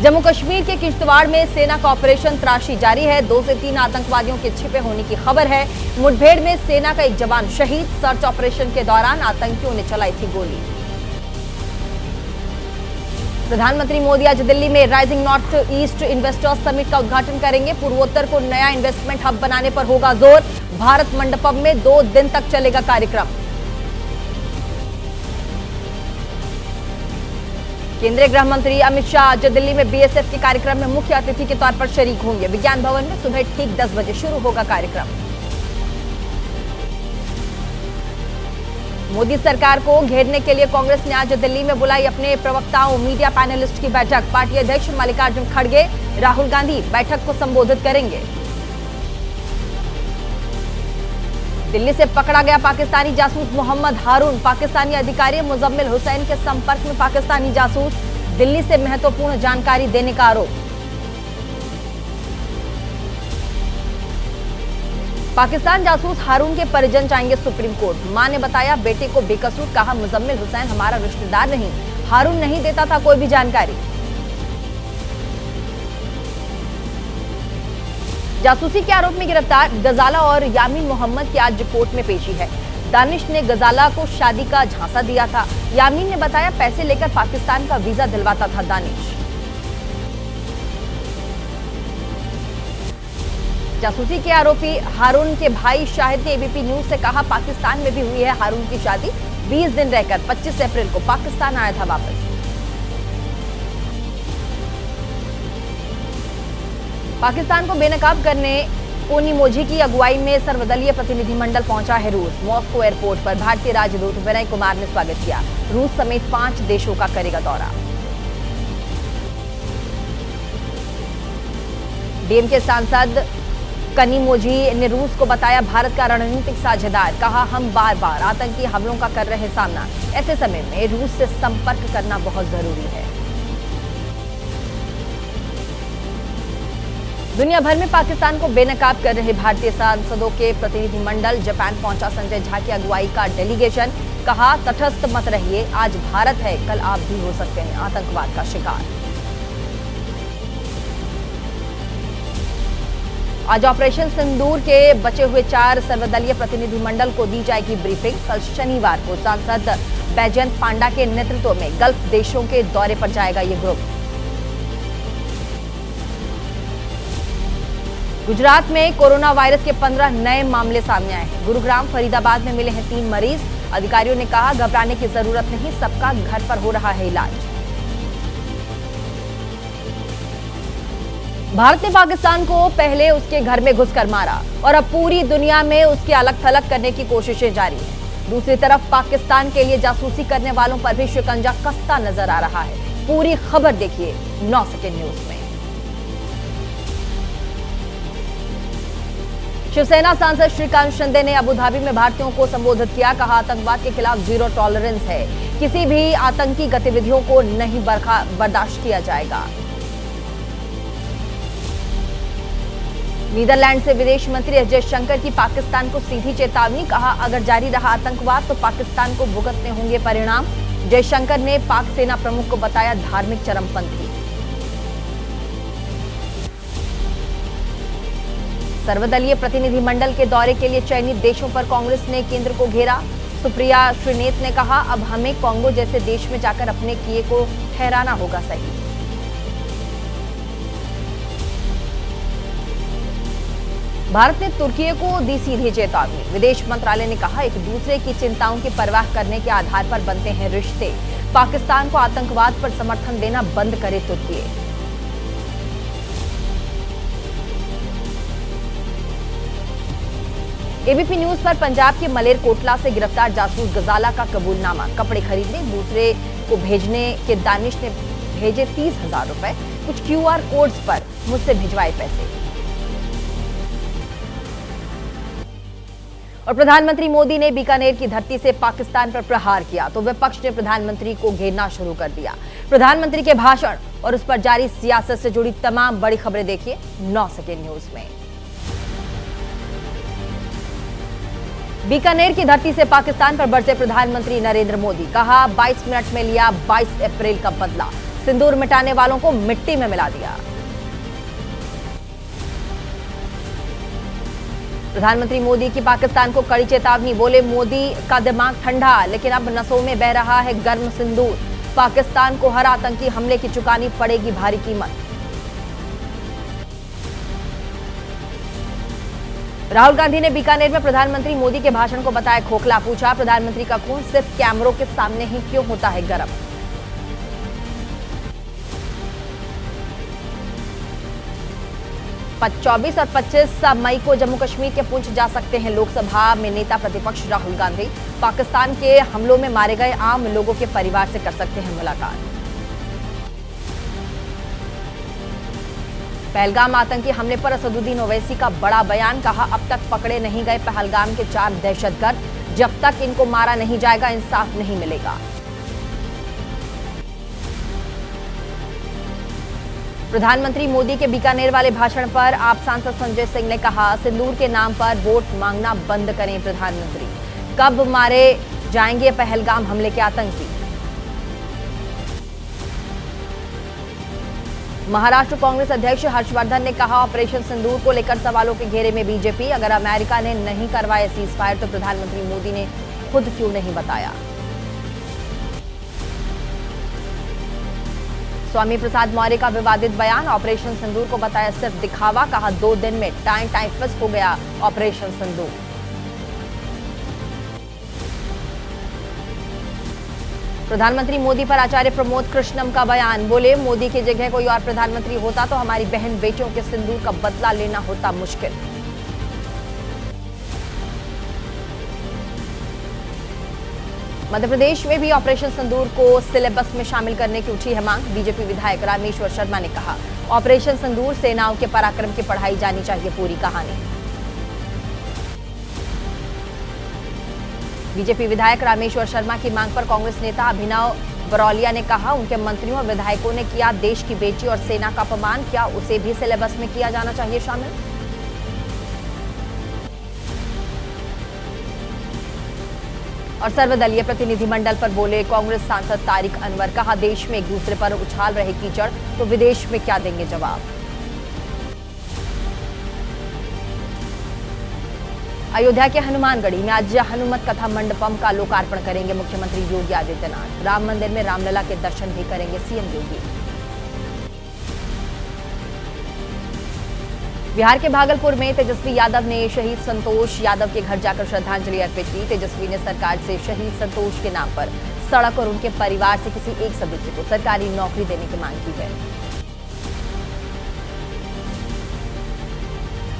जम्मू कश्मीर के किश्तवाड़ में सेना का ऑपरेशन तलाशी जारी है। 2 से 3 आतंकवादियों के छिपे होने की खबर है। मुठभेड़ में सेना का एक जवान शहीद। सर्च ऑपरेशन के दौरान आतंकियों ने चलाई थी गोली। प्रधानमंत्री मोदी आज दिल्ली में rising north east investors summit का उद्घाटन करेंगे। पूर्वोत्तर को नया इन्वेस्टमेंट हब बनाने पर होगा जोर। भारत मंडपम में 2 दिन तक चलेगा कार्यक्रम। केंद्रीय गृह मंत्री अमित शाह आज दिल्ली में बीएसएफ के कार्यक्रम में मुख्य अतिथि के तौर पर शरीक होंगे। विज्ञान भवन में सुबह ठीक 10 बजे शुरू होगा कार्यक्रम। मोदी सरकार को घेरने के लिए कांग्रेस ने आज दिल्ली में बुलाई अपने प्रवक्ताओं, मीडिया पैनलिस्ट की बैठक। पार्टी अध्यक्ष मल्लिकार्जुन खड़गे, राहुल गांधी बैठक को संबोधित करेंगे। दिल्ली से पकड़ा गया पाकिस्तानी जासूस मोहम्मद हारून। पाकिस्तानी अधिकारी मुजम्मिल हुसैन के संपर्क में पाकिस्तानी जासूस। दिल्ली से महत्वपूर्ण जानकारी देने का आरोप। पाकिस्तान जासूस हारून के परिजन जाएंगे सुप्रीम कोर्ट। मां ने बताया बेटे को बेकसूर, कहा मुजम्मिल हुसैन हमारा रिश्तेदार नहीं, हारून नहीं देता था कोई भी जानकारी। जासूसी के आरोप में गिरफ्तार गजाला और यामीन मोहम्मद की आज कोर्ट में पेशी है। दानिश ने गजाला को शादी का झांसा दिया था। यामीन ने बताया पैसे लेकर पाकिस्तान का वीजा दिलवाता था दानिश। जासूसी के आरोपी हारून के भाई शाहिद ने एबीपी न्यूज से कहा पाकिस्तान में भी हुई है हारून की शादी। 20 दिन रहकर 25 अप्रैल को पाकिस्तान आया था वापस। पाकिस्तान को बेनकाब करने कोनिमोझी की अगुवाई में सर्वदलीय प्रतिनिधिमंडल पहुंचा है रूस। मॉस्को एयरपोर्ट पर भारतीय राजदूत विनय कुमार ने स्वागत किया। रूस समेत 5 देशों का करेगा दौरा। डीएमके सांसद कनिमोझी ने रूस को बताया भारत का रणनीतिक साझेदार। कहा हम बार बार आतंकी हमलों का कर रहे सामना, ऐसे समय में रूस से संपर्क करना बहुत जरूरी है। दुनिया भर में पाकिस्तान को बेनकाब कर रहे भारतीय सांसदों के प्रतिनिधिमंडल जापान पहुंचा। संजय झा की अगुवाई का डेलीगेशन। कहा तटस्थ मत रहिए, आज भारत है, कल आप भी हो सकते हैं आतंकवाद का शिकार। आज ऑपरेशन सिंदूर के बचे हुए 4 सर्वदलीय प्रतिनिधिमंडल को दी जाएगी ब्रीफिंग। कल शनिवार को सांसद बैजयंत पांडा के नेतृत्व में गल्फ देशों के दौरे पर जाएगा ये ग्रुप। गुजरात में कोरोना वायरस के 15 नए मामले सामने आए हैं। गुरुग्राम, फरीदाबाद में मिले हैं 3 मरीज। अधिकारियों ने कहा घबराने की जरूरत नहीं, सबका घर पर हो रहा है इलाज। भारत ने पाकिस्तान को पहले उसके घर में घुसकर मारा और अब पूरी दुनिया में उसके अलग थलग करने की कोशिशें जारी हैं। दूसरी तरफ पाकिस्तान के लिए जासूसी करने वालों पर भी शिकंजा कसता नजर आ रहा है। पूरी खबर देखिए 9 सेकेंड न्यूज में। शिवसेना सांसद श्रीकांत शिंदे ने अबुधाबी में भारतीयों को संबोधित किया। कहा आतंकवाद के खिलाफ जीरो टॉलरेंस है, किसी भी आतंकी गतिविधियों को नहीं बर्दाश्त किया जाएगा। नीदरलैंड से विदेश मंत्री एस जयशंकर की पाकिस्तान को सीधी चेतावनी। कहा अगर जारी रहा आतंकवाद तो पाकिस्तान को भुगतने होंगे परिणाम। जयशंकर ने पाक सेना प्रमुख को बताया धार्मिक चरमपंथी। सर्वदलीय प्रतिनिधिमंडल के दौरे के लिए चयनित देशों पर कांग्रेस ने केंद्र को घेरा। सुप्रिया श्रीनेत ने कहा अब हमें कांगो जैसे देश में जाकर अपने किए को ठहराना होगा सही। भारत ने तुर्की को दी सीधी चेतावनी। विदेश मंत्रालय ने कहा एक दूसरे की चिंताओं की परवाह करने के आधार पर बनते हैं रिश्ते। पाकिस्तान को आतंकवाद पर समर्थन देना बंद करे तुर्की। एबीपी न्यूज पर पंजाब के मलेरकोटला से गिरफ्तार जासूस गजाला का कबूलनामा। कपड़े खरीदने दूसरे को भेजने के दानिश ने भेजे 30,000 रुपए। कुछ क्यूआर कोड्स पर मुझसे भिजवाए पैसे। और प्रधानमंत्री मोदी ने बीकानेर की धरती से पाकिस्तान पर प्रहार किया तो विपक्ष ने प्रधानमंत्री को घेरना शुरू कर दिया। प्रधानमंत्री के भाषण और उस पर जारी सियासत से जुड़ी तमाम बड़ी खबरें देखिए 9 सेकेंड न्यूज में। बीकानेर की धरती से पाकिस्तान पर बरसे प्रधानमंत्री नरेंद्र मोदी। कहा 22 मिनट में लिया 22 अप्रैल का बदला। सिंदूर मिटाने वालों को मिट्टी में मिला दिया। प्रधानमंत्री मोदी की पाकिस्तान को कड़ी चेतावनी, बोले मोदी का दिमाग ठंडा लेकिन अब नसों में बह रहा है गर्म सिंदूर। पाकिस्तान को हर आतंकी हमले की चुकानी पड़ेगी भारी कीमत। राहुल गांधी ने बीकानेर में प्रधानमंत्री मोदी के भाषण को बताया खोखला, पूछा प्रधानमंत्री का खून सिर्फ कैमरों के सामने ही क्यों होता है गर्म। चौबीस और 25 मई को जम्मू कश्मीर के पुंछ जा सकते हैं लोकसभा में नेता प्रतिपक्ष राहुल गांधी। पाकिस्तान के हमलों में मारे गए आम लोगों के परिवार से कर सकते हैं मुलाकात। पहलगाम आतंकी हमले पर असदुद्दीन ओवैसी का बड़ा बयान, कहा अब तक पकड़े नहीं गए पहलगाम के 4 दहशतगर्द, जब तक इनको मारा नहीं जाएगा इंसाफ नहीं मिलेगा। प्रधानमंत्री मोदी के बीकानेर वाले भाषण पर आप सांसद संजय सिंह ने कहा सिंदूर के नाम पर वोट मांगना बंद करें प्रधानमंत्री, कब मारे जाएंगे पहलगाम हमले के आतंकी। महाराष्ट्र कांग्रेस अध्यक्ष हर्षवर्धन ने कहा ऑपरेशन सिंदूर को लेकर सवालों के घेरे में बीजेपी, अगर अमेरिका ने नहीं करवाया सीज फायर तो प्रधानमंत्री मोदी ने खुद क्यों नहीं बताया। स्वामी प्रसाद मौर्य का विवादित बयान, ऑपरेशन सिंदूर को बताया सिर्फ दिखावा, कहा 2 दिन में टाइफस हो गया ऑपरेशन सिंदूर। प्रधानमंत्री मोदी पर आचार्य प्रमोद कृष्णम का बयान, बोले मोदी की जगह कोई और प्रधानमंत्री होता तो हमारी बहन बेटियों के सिंदूर का बदला लेना होता मुश्किल। मध्य प्रदेश में भी ऑपरेशन सिंदूर को सिलेबस में शामिल करने की उठी है मांग। बीजेपी विधायक रामेश्वर शर्मा ने कहा ऑपरेशन सिंदूर सेनाओं के पराक्रम की पढ़ाई जानी चाहिए पूरी कहानी। बीजेपी विधायक रामेश्वर शर्मा की मांग पर कांग्रेस नेता अभिनव बरौलिया ने कहा उनके मंत्रियों और विधायकों ने किया देश की बेटी और सेना का अपमान, क्या उसे भी सिलेबस में किया जाना चाहिए शामिल। और सर्वदलीय प्रतिनिधिमंडल पर बोले कांग्रेस सांसद तारिक अनवर, कहा देश में एक दूसरे पर उछाल रहे कीचड़ तो विदेश में क्या देंगे जवाब। अयोध्या के हनुमानगढ़ी में आज हनुमत कथा मंडपम का लोकार्पण करेंगे मुख्यमंत्री योगी आदित्यनाथ। राम मंदिर में रामलला के दर्शन भी करेंगे सीएम योगी। बिहार के भागलपुर में तेजस्वी यादव ने शहीद संतोष यादव के घर जाकर श्रद्धांजलि अर्पित की। तेजस्वी ने सरकार से शहीद संतोष के नाम पर सड़क और उनके परिवार से किसी एक सदस्य को सरकारी नौकरी देने की मांग की है।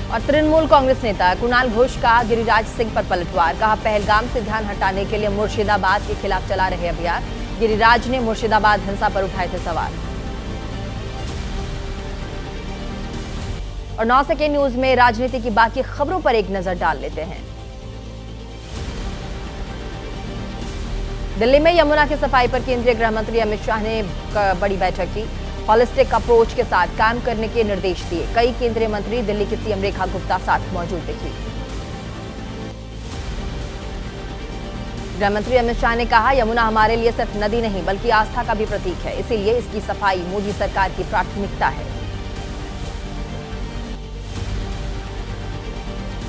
और तृणमूल कांग्रेस नेता कुणाल घोष का गिरिराज सिंह पर पलटवार, कहा पहलगाम से ध्यान हटाने के लिए मुर्शिदाबाद के खिलाफ चला रहे अभियान। गिरिराज ने मुर्शिदाबाद हिंसा पर उठाए थे सवाल। और 9 सेकेंड न्यूज में राजनीति की बाकी खबरों पर एक नजर डाल लेते हैं। दिल्ली में यमुना की सफाई पर केंद्रीय गृह मंत्री अमित शाह ने बड़ी बैठक की। हॉलिस्टिक अप्रोच के साथ काम करने के निर्देश दिए। कई केंद्रीय मंत्री दिल्ली की सीएम रेखा गुप्ता साथ मौजूद दिखी। गृह मंत्री अमित शाह ने कहा यमुना हमारे लिए सिर्फ नदी नहीं बल्कि आस्था का भी प्रतीक है, इसीलिए इसकी सफाई मोदी सरकार की प्राथमिकता है।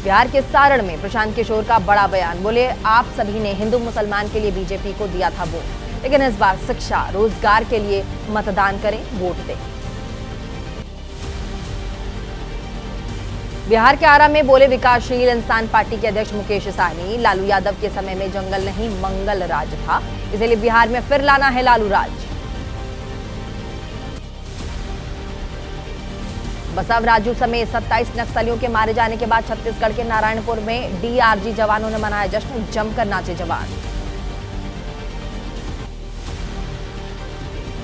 बिहार के सारण में प्रशांत किशोर का बड़ा बयान, बोले आप सभी ने हिंदू मुसलमान के लिए बीजेपी को दिया था वोट, लेकिन इस बार शिक्षा रोजगार के लिए मतदान करें, वोट दें। बिहार के आरा में बोले विकासशील इंसान पार्टी के अध्यक्ष मुकेश सहनी, लालू यादव के समय में जंगल नहीं मंगल राज था, इसलिए बिहार में फिर लाना है लालू राज। बसव राजू समेत 27 नक्सलियों के मारे जाने के बाद छत्तीसगढ़ के नारायणपुर में डीआरजी जवानों ने मनाया जश्न, जमकर नाचे जवान।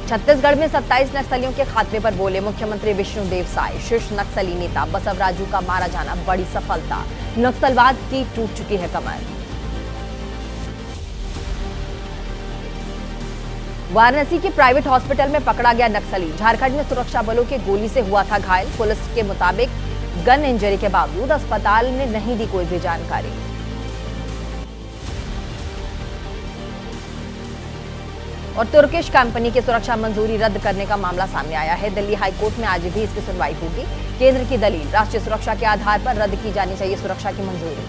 छत्तीसगढ़ में 27 नक्सलियों के खात्मे पर बोले मुख्यमंत्री विष्णुदेव साय, शीर्ष नक्सली नेता बसव राजू का मारा जाना बड़ी सफलता, नक्सलवाद की टूट चुकी है कमर। वाराणसी के प्राइवेट हॉस्पिटल में पकड़ा गया नक्सली, झारखंड में सुरक्षा बलों की गोली से हुआ था घायल। पुलिस के मुताबिक गन इंजरी के बावजूद अस्पताल ने नहीं दी कोई भी जानकारी। और तुर्किश कंपनी की सुरक्षा मंजूरी रद्द करने का मामला सामने आया है। दिल्ली हाई कोर्ट में आज भी इसकी सुनवाई होगी। केंद्र की दलील, राष्ट्रीय सुरक्षा के आधार पर रद्द की जानी चाहिए सुरक्षा की मंजूरी।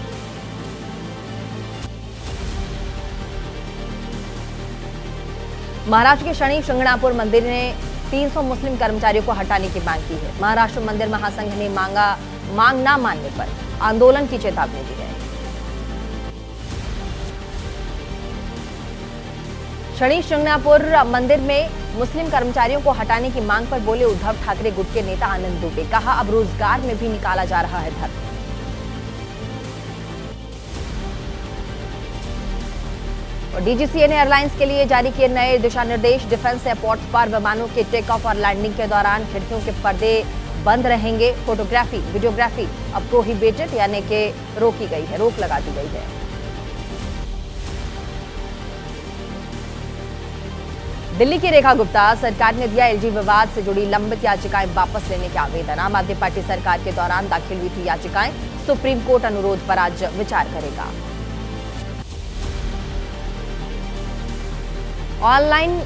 महाराष्ट्र के शनि शिंगणापुर मंदिर ने 300 मुस्लिम कर्मचारियों को हटाने की मांग की है। महाराष्ट्र मंदिर महासंघ ने मांग न मानने पर आंदोलन की चेतावनी दी है। शनि शिंगणापुर मंदिर में मुस्लिम कर्मचारियों को हटाने की मांग पर बोले उद्धव ठाकरे गुट के नेता आनंद दुबे। कहा, अब रोजगार में भी निकाला जा रहा है धर्म। और डीजीसीए ने एयरलाइंस के लिए जारी किए नए दिशा निर्देश। डिफेंस एयरपोर्ट्स पर विमानों के टेक ऑफ और लैंडिंग के दौरान खिड़कियों के पर्दे बंद रहेंगे। फोटोग्राफी, वीडियोग्राफी अब प्रोहिबिटेड यानी कि रोक लगा दी गई है। दिल्ली की रेखा गुप्ता, सरकार ने दिया एलजी विवाद से जुड़ी लंबित याचिकाएं वापस लेने के आवेदन। आम आदमी पार्टी सरकार के दौरान दाखिल हुई थी याचिकाएं। सुप्रीम कोर्ट अनुरोध पर आज विचार करेगा। ऑनलाइन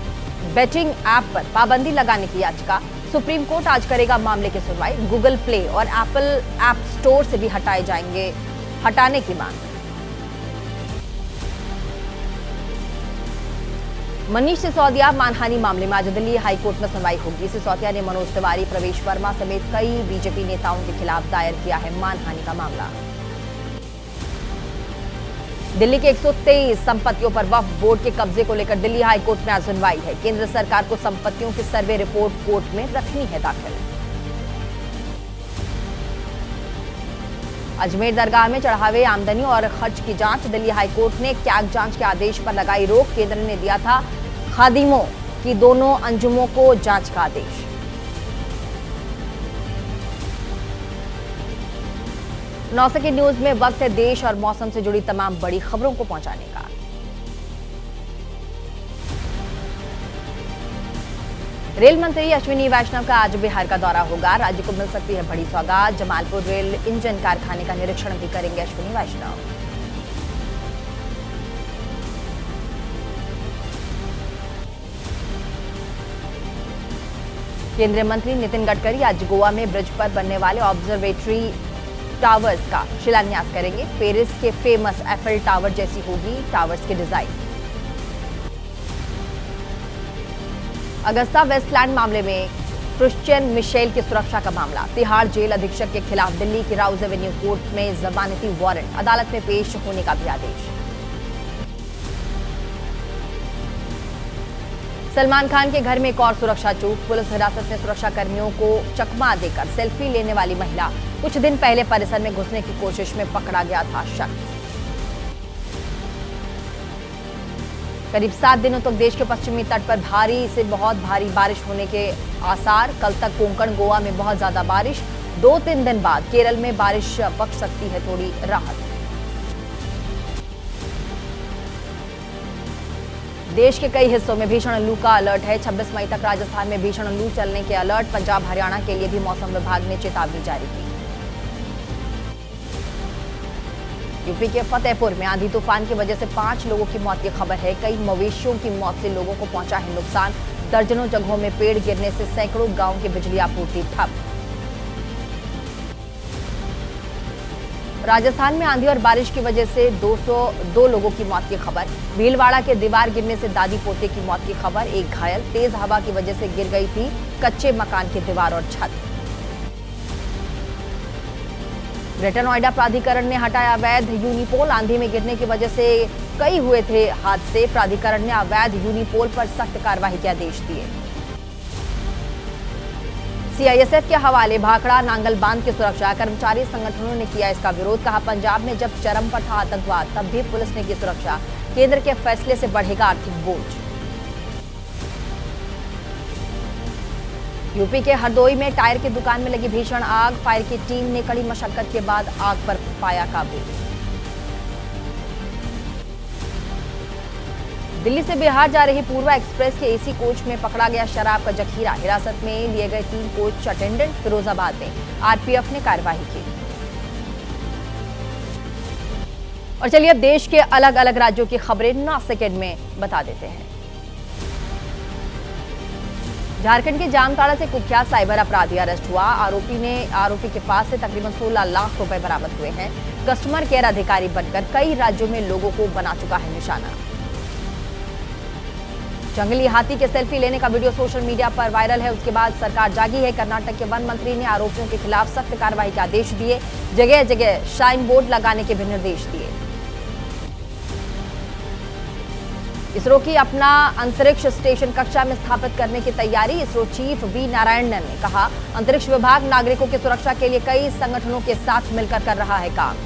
बेटिंग ऐप पर पाबंदी लगाने की याचिका, सुप्रीम कोर्ट आज करेगा मामले की सुनवाई। गूगल प्ले और एप्पल ऐप स्टोर से भी हटाने की मांग। मनीष सिसोदिया मानहानि मामले में आज दिल्ली हाई कोर्ट में सुनवाई होगी। सिसोदिया ने मनोज तिवारी, प्रवेश वर्मा समेत कई बीजेपी नेताओं के खिलाफ दायर किया है मानहानि का मामला। दिल्ली के 123 संपत्तियों पर वक्फ बोर्ड के कब्जे को लेकर दिल्ली हाई कोर्ट में आज सुनवाई है। केंद्र सरकार को संपत्तियों की सर्वे रिपोर्ट कोर्ट में रखनी है दाखिल। अजमेर दरगाह में चढ़ावे, आमदनी और खर्च की जांच। दिल्ली हाई कोर्ट ने कैग जांच के आदेश पर लगाई रोक। केंद्र ने दिया था खादिमों की दोनों अंजुमों को जांच का आदेश। नौसेना न्यूज में वक्त है देश और मौसम से जुड़ी तमाम बड़ी खबरों को पहुंचाने का। रेल मंत्री अश्विनी वैष्णव का आज बिहार का दौरा होगा। राज्य को मिल सकती है बड़ी सौगात। जमालपुर रेल इंजन कारखाने का निरीक्षण भी करेंगे अश्विनी वैष्णव। केंद्रीय मंत्री नितिन गडकरी आज गोवा में ब्रिज पर बनने वाले ऑब्जर्वेटरी टावर्स का शिलान्यास करेंगे। पेरिस के फेमस एफिल टावर जैसी होगी टावर्स की डिजाइन। अगस्ता वेस्टलैंड मामले में क्रिश्चियन मिशेल की सुरक्षा का मामला। तिहाड़ जेल अधीक्षक के खिलाफ दिल्ली की राउज एवेन्यू कोर्ट में जमानती वारंट, अदालत में पेश होने का भी आदेश। सलमान खान के घर में एक और सुरक्षा चूक। पुलिस हिरासत में सुरक्षा कर्मियों को चकमा देकर सेल्फी लेने वाली महिला। कुछ दिन पहले परिसर में घुसने की कोशिश में पकड़ा गया था शख्स। करीब 7 दिनों तक देश के पश्चिमी तट पर भारी से बहुत भारी बारिश होने के आसार। कल तक कोंकण, गोवा में बहुत ज्यादा बारिश। 2-3 दिन बाद केरल में बारिश बख सकती है थोड़ी राहत। देश के कई हिस्सों में भीषण लू का अलर्ट है। 26 मई तक राजस्थान में भीषण लू चलने के अलर्ट। पंजाब, हरियाणा के लिए भी मौसम विभाग ने चेतावनी जारी की। यूपी के फतेहपुर में आंधी तूफान की वजह से 5 लोगों की मौत की खबर है। कई मवेशियों की मौत से लोगों को पहुंचा है नुकसान। दर्जनों जगहों में पेड़ गिरने से सैकड़ों गांव की बिजली आपूर्ति ठप। राजस्थान में आंधी और बारिश की वजह से 202 लोगों की मौत की खबर। भीलवाड़ा के दीवार गिरने से दादी पोते की मौत की खबर। एक घायल। तेज हवा की वजह से गिर गई थी कच्चे मकान की दीवार और छत। ग्रेटर नोएडा प्राधिकरण ने हटाया अवैध यूनिपोल। आंधी में गिरने की वजह से कई हुए थे हादसे। प्राधिकरण ने अवैध यूनिपोल पर सख्त कार्रवाई के आदेश दिए। सीआईएसएफ के हवाले भाखड़ा नांगल बांध की सुरक्षा। कर्मचारी संगठनों ने किया इसका विरोध। कहा, पंजाब में जब चरम पर था आतंकवाद तब भी पुलिस ने की सुरक्षा। केंद्र के फैसले से बढ़ेगा आर्थिक बोझ। यूपी के हरदोई में टायर की दुकान में लगी भीषण आग। फायर की टीम ने कड़ी मशक्कत के बाद आग पर पाया काबू। दिल्ली से बिहार जा रही पूर्वा एक्सप्रेस के एसी कोच में पकड़ा गया शराब का जखीरा। हिरासत में लिए गए 3 कोच अटेंडेंट। फिरोजाबाद में आरपीएफ ने कार्रवाई की। और चलिए अब देश के अलग अलग राज्यों की खबरें 9 सेकंड में बता देते हैं। झारखंड के जामताड़ा से कुख्यात साइबर अपराधी अरेस्ट हुआ। आरोपी के पास से तकरीबन 16 लाख रुपए बरामद हुए हैं। कस्टमर केयर अधिकारी बनकर कई राज्यों में लोगों को बना चुका है निशाना। जंगली हाथी के सेल्फी लेने का वीडियो सोशल मीडिया पर वायरल है। उसके बाद सरकार जागी है। कर्नाटक के वन मंत्री ने आरोपियों के खिलाफ सख्त कार्रवाई के आदेश दिए। जगह जगह शाइन बोर्ड लगाने के भी निर्देश दिए। इसरो की अपना अंतरिक्ष स्टेशन कक्षा में स्थापित करने की तैयारी। इसरो चीफ वी नारायणन ने कहा, अंतरिक्ष विभाग नागरिकों की सुरक्षा के लिए कई संगठनों के साथ मिलकर कर रहा है काम।